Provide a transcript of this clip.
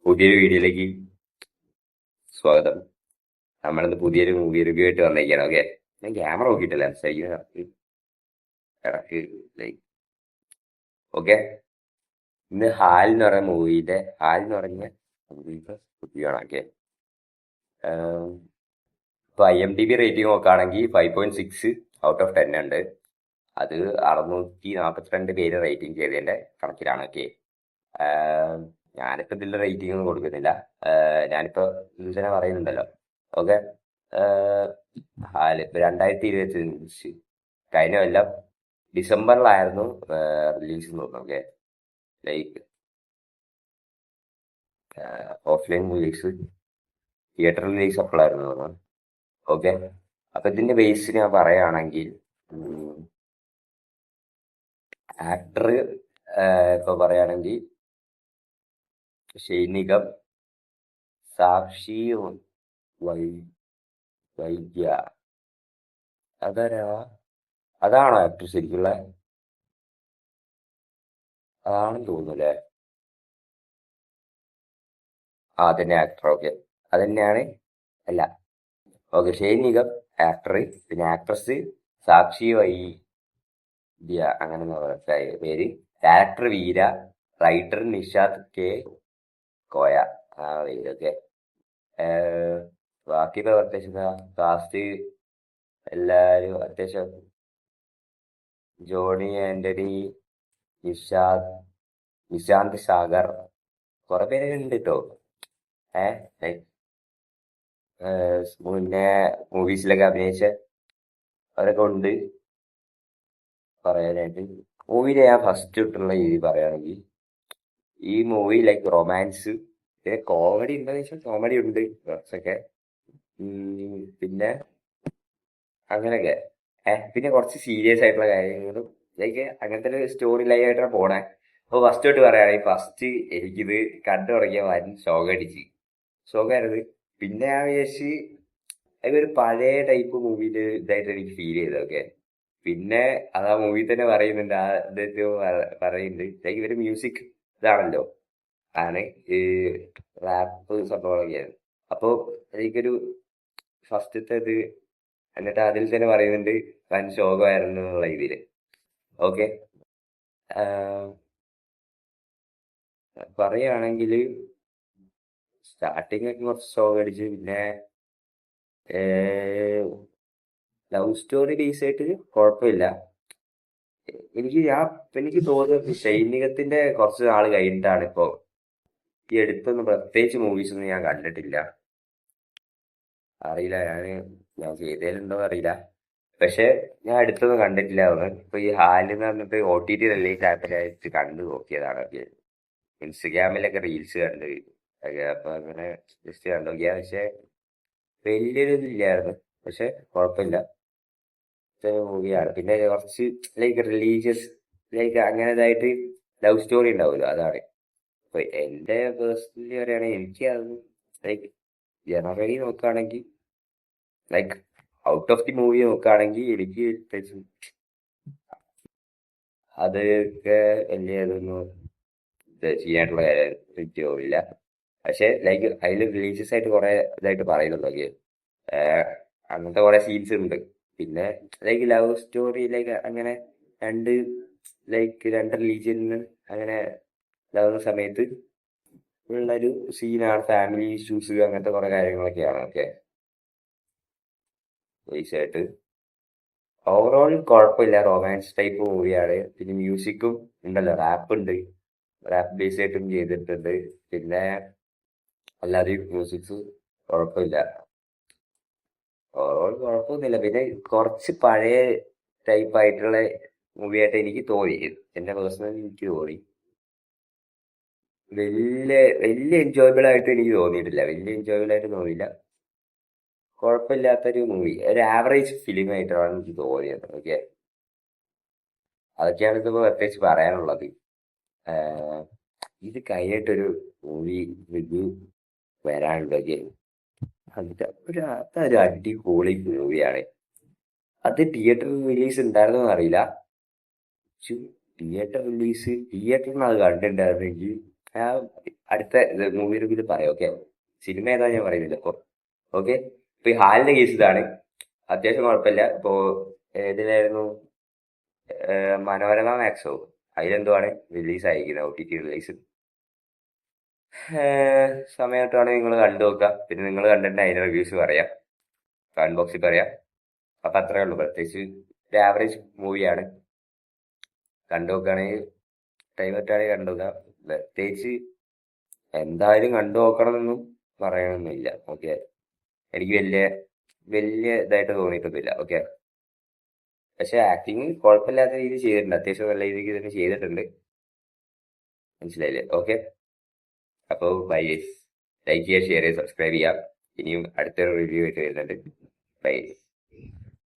പുതിയൊരു വീഡിയോയിലേക്ക് സ്വാഗതം. നമ്മളിന്ന് പുതിയൊരു മൂവി റിവ്യൂ ആയിട്ട് വന്നിരിക്കുകയാണ്. ഓക്കെ, ഞാൻ ക്യാമറ നോക്കിയിട്ടില്ല, ഇടക്ക് ലൈക്ക് ഓക്കെ. ഇന്ന് ഹാൽ എന്ന് പറയുന്ന മൂവിയുടെ റിവ്യൂ ആണ്. ഓക്കെ, ഇപ്പൊ IMDb റേറ്റിംഗ് നോക്കുകയാണെങ്കിൽ 5.6 ഔട്ട് ഓഫ് 10 ഉണ്ട്. അത് 642 പേര് റേറ്റിംഗ് ചെയ്തതിന്റെ കണക്കിലാണ്. ഓക്കെ, ഞാനിപ്പോ ഇതിന്റെ റേറ്റിംഗ് ഒന്നും കൊടുക്കുന്നില്ല. ഞാനിപ്പോ ഇതിനെ പറയുന്നുണ്ടല്ലോ. ഓക്കെ, ഇപ്പൊ 2025 കഴിഞ്ഞ കൊല്ലം ഡിസംബറിലായിരുന്നു റിലീസ് തോന്നുന്നു. Okay, like offline release, theatre release അപ്പോഴായിരുന്നു തോന്നുന്നു. ഓക്കെ, അപ്പൊ ഇതിന്റെ ബേസ് ഞാൻ പറയുകയാണെങ്കിൽ ആക്ടർ ഇപ്പൊ പറയുകയാണെങ്കിൽ ഷൈനികം, സാക്ഷി വൈദ്യ, അതാണോ ആക്ടർ ശരിക്കുള്ള? അതാണെന്ന് തോന്നുന്നു അല്ലേ? അതന്നെ ആക്ടർ. ഓക്കെ, അതന്നെയാണ്. അല്ല, ഓക്കെ, ഷൈനികം ആക്ടർ, പിന്നെ ആക്ട്രസ് സാക്ഷി വൈദ്യ, അങ്ങനെ പേര്. ഡയറക്ടർ വീര, റൈറ്റർ നിഷാദ് കെ കോയ. പേര്. ഓക്കെ, ബാക്കിയുള്ള അത്യാവശ്യം കാസ്റ്റ് എല്ലാരും അത്യാവശ്യം ജോണി ആന്റണി, നിശാന്ത് സാഗർ, കുറെ പേര് ഉണ്ട് കേട്ടോ. മുന്നേ മൂവീസിലൊക്കെ അഭിനയിച്ച അവരൊക്കെ ഉണ്ട് പറയാനായിട്ട്. മൂവിയിലെ ഞാൻ ഫസ്റ്റ് ഇട്ടുള്ള രീതി പറയുകയാണെങ്കിൽ, ഈ മൂവി ലൈക്ക് റൊമാൻസ്, പിന്നെ കോമഡി ഉണ്ടെന്ന് വെച്ചാൽ കോമഡി ഉണ്ട് കുറച്ചൊക്കെ, പിന്നെ അങ്ങനെയൊക്കെ. പിന്നെ കുറച്ച് സീരിയസ് ആയിട്ടുള്ള കാര്യങ്ങളും ലൈക്ക് അങ്ങനത്തെ ഒരു സ്റ്റോറി ലൈൻ ആയിട്ടാണ് പോണേ. അപ്പൊ ഫസ്റ്റ് തൊട്ട് പറയുകയാണെങ്കിൽ, ഫസ്റ്റ് എനിക്കിത് കണ്ടു തുടങ്ങിയ വൻ ഷോക്കായിരുന്നു. പിന്നെ ഞാൻ വിചാരിച്ച് അതൊരു പഴയ ടൈപ്പ് മൂവിയില് ഇതായിട്ട് എനിക്ക് ഫീൽ ചെയ്തതൊക്കെ. പിന്നെ അത് ആ മൂവി തന്നെ പറയുന്നുണ്ട്, ആ ഇതൊക്കെ പറയുന്നുണ്ട് ലൈക്ക് ഇവര് മ്യൂസിക് ഇതാണല്ലോ, ആണ് ഈ റാപ്പ് സംഭവങ്ങളൊക്കെയാണ്. അപ്പൊ എനിക്കൊരു ഫസ്റ്റത്തെ ഇത്, എന്നിട്ട് അതിൽ തന്നെ പറയുന്നുണ്ട് വൻ ശോകമായിരുന്നു എന്നുള്ള ഇതില്. ഓക്കെ, പറയുകയാണെങ്കിൽ സ്റ്റാർട്ടിങ് ഒക്കെ കുറച്ച് ശോകം അടിച്ച്, പിന്നെ ലവ് സ്റ്റോറി ബേസ് ആയിട്ട് കുഴപ്പമില്ല. എനിക്ക് തോന്നുന്നത് സൈനികത്തിന്റെ കുറച്ച് നാൾ കഴിഞ്ഞിട്ടാണ് ഇപ്പൊ ഈ അടുത്തൊന്നും പ്രത്യേകിച്ച് മൂവീസ് ഒന്നും ഞാൻ കണ്ടിട്ടില്ല. അറിയില്ല, ഞാൻ ചെയ്തതിലുണ്ടോ അറിയില്ല, പക്ഷെ ഞാൻ അടുത്തൊന്നും കണ്ടിട്ടില്ല. ഇപ്പൊ ഈ ഹാലെന്ന് പറഞ്ഞിട്ട് OTT റിലീസ് ആയപ്പോഴായിട്ട് കണ്ടു നോക്കിയതാണ്. ഇൻസ്റ്റഗ്രാമിലൊക്കെ റീൽസ് കണ്ട് അപ്പൊ അങ്ങനെ ജസ്റ്റ് കണ്ടു നോക്കിയാ. പക്ഷെ വലിയൊരു ഇതില്ലായിരുന്നു, പക്ഷെ കുഴപ്പമില്ല മൂവിയാണ്. പിന്നെ കുറച്ച് ലൈക്ക് റിലീജിയസ് ലൈക്ക് അങ്ങനെ ഇതായിട്ട് ലവ് സ്റ്റോറി ഉണ്ടാവുമല്ലോ, അതാണ്. അപ്പൊ എന്റെ പേഴ്സണലി പറയുകയാണെങ്കിൽ എനിക്ക് അത് ലൈക്ക് ജനറലി നോക്കുകയാണെങ്കിൽ, like out of the movie നോക്കുകയാണെങ്കിൽ എനിക്ക് അതൊക്കെ വലിയ ഇതൊന്നും ചെയ്യാനുള്ള എനിക്ക് തോന്നില്ല. പക്ഷെ ലൈക്ക് അതിൽ റിലീജിയസ് ആയിട്ട് കുറെ ഇതായിട്ട് പറയുന്നുണ്ടോ, അങ്ങനത്തെ കുറെ സീൻസ് ഉണ്ട്. പിന്നെ ലൈക്ക് ലവ് സ്റ്റോറി ലൈക്ക് അങ്ങനെ രണ്ട് രണ്ട് റിലീജിയനിൽ അങ്ങനെ ഇതാവുന്ന സമയത്ത് ഉള്ളൊരു സീനാണ്. ഫാമിലി ഇഷ്യൂസ് അങ്ങനത്തെ കുറെ കാര്യങ്ങളൊക്കെയാണ്. ഓക്കെ, ബേസായിട്ട് ഓവറോൾ കുഴപ്പമില്ല, റൊമാൻസ് ടൈപ്പ് മൂവിയാണ്. പിന്നെ മ്യൂസിക്കും ഉണ്ടല്ലോ, റാപ്പ് ഉണ്ട്, റാപ്പ് ബേസ് ആയിട്ടും ചെയ്തിട്ടുണ്ട്. പിന്നെ അല്ലാതെയും മ്യൂസിക്സ് കുഴപ്പമില്ല, ഓവറോൾ കുഴപ്പമൊന്നുമില്ല. പിന്നെ കുറച്ച് പഴയ ടൈപ്പ് ആയിട്ടുള്ള മൂവിയായിട്ട് എനിക്ക് തോന്നി, എന്റെ പേഴ്സണലി എനിക്ക് തോന്നി. വലിയ എൻജോയബിൾ ആയിട്ട് എനിക്ക് തോന്നിയിട്ടില്ല, കുഴപ്പമില്ലാത്തൊരു മൂവി, ഒരു ആവറേജ് ഫിലിം ആയിട്ടാണ് എനിക്ക് തോന്നിയത്. ഓക്കെ, അതൊക്കെയാണ് ഇതിപ്പോ പ്രത്യേകിച്ച് പറയാനുള്ളത്. ഇത് കഴിഞ്ഞിട്ടൊരു മൂവി റിവ്യൂ വരാനുള്ളത്, അതൊരു അടിപൊളി മൂവിയാണ്. അത് തിയേറ്റർ റിലീസ് ഉണ്ടായിരുന്നോന്ന് അറിയില്ല, തിയേറ്ററിന് അത് കണ്ടിട്ടുണ്ടായിരുന്നെങ്കിൽ ഞാൻ അടുത്ത മൂവി റിവ്യൂല് പറയാം. ഓക്കെ, സിനിമ ഏതാ ഞാൻ പറയുന്നില്ല ഇപ്പൊ. ഓക്കെ, ഇപ്പൊ ഈ ഹാലിന്റെ കേസ് ഇതാണ്. അത്യാവശ്യം കുഴപ്പമില്ല. ഇപ്പോ ഏതിലായിരുന്നു, മനോരമ മാക്സോ അതിലെന്തുവാണ് റിലീസ് ആയിരിക്കുന്നത്, OTT റിലീസ്. സമയത്താണ് നിങ്ങൾ കണ്ടു നോക്കുക. പിന്നെ നിങ്ങൾ കണ്ടിട്ട് അതിന്റെ റിവ്യൂസ് പറയാം, കമന്റ് ബോക്സിൽ പറയാം. അപ്പൊ അത്രേ ഉള്ളൂ. പ്രത്യേകിച്ച് ഒരു ആവറേജ് മൂവിയാണ്. കണ്ടു നോക്കുകയാണെങ്കിൽ, ടൈം കിട്ടുകയാണെങ്കിൽ കണ്ടു നോക്കാം. പ്രത്യേകിച്ച് എന്തായാലും കണ്ടു നോക്കണമെന്നൊന്നും പറയണമെന്നില്ല. ഓക്കെ, എനിക്ക് വലിയ വലിയ ഇതായിട്ട് തോന്നിയിട്ടൊന്നുമില്ല. ഓക്കെ, പക്ഷെ ആക്ടിങ് കുഴപ്പമില്ലാത്ത രീതിയിൽ ചെയ്തിട്ടുണ്ട്. അത്യാവശ്യം നല്ല രീതിക്ക് തന്നെ ചെയ്തിട്ടുണ്ട്. മനസ്സിലായില്ലേ? ഓക്കെ, അപ്പോൾ ബൈ ഗൈസ്. ലൈക്ക് ചെയ്യുക, ഷെയർ ചെയ്യുക, സബ്സ്ക്രൈബ് ചെയ്യാം. ഇനിയും അടുത്തൊരു റിവ്യൂ ആയിട്ട് വരുന്നുണ്ട്. ബൈ.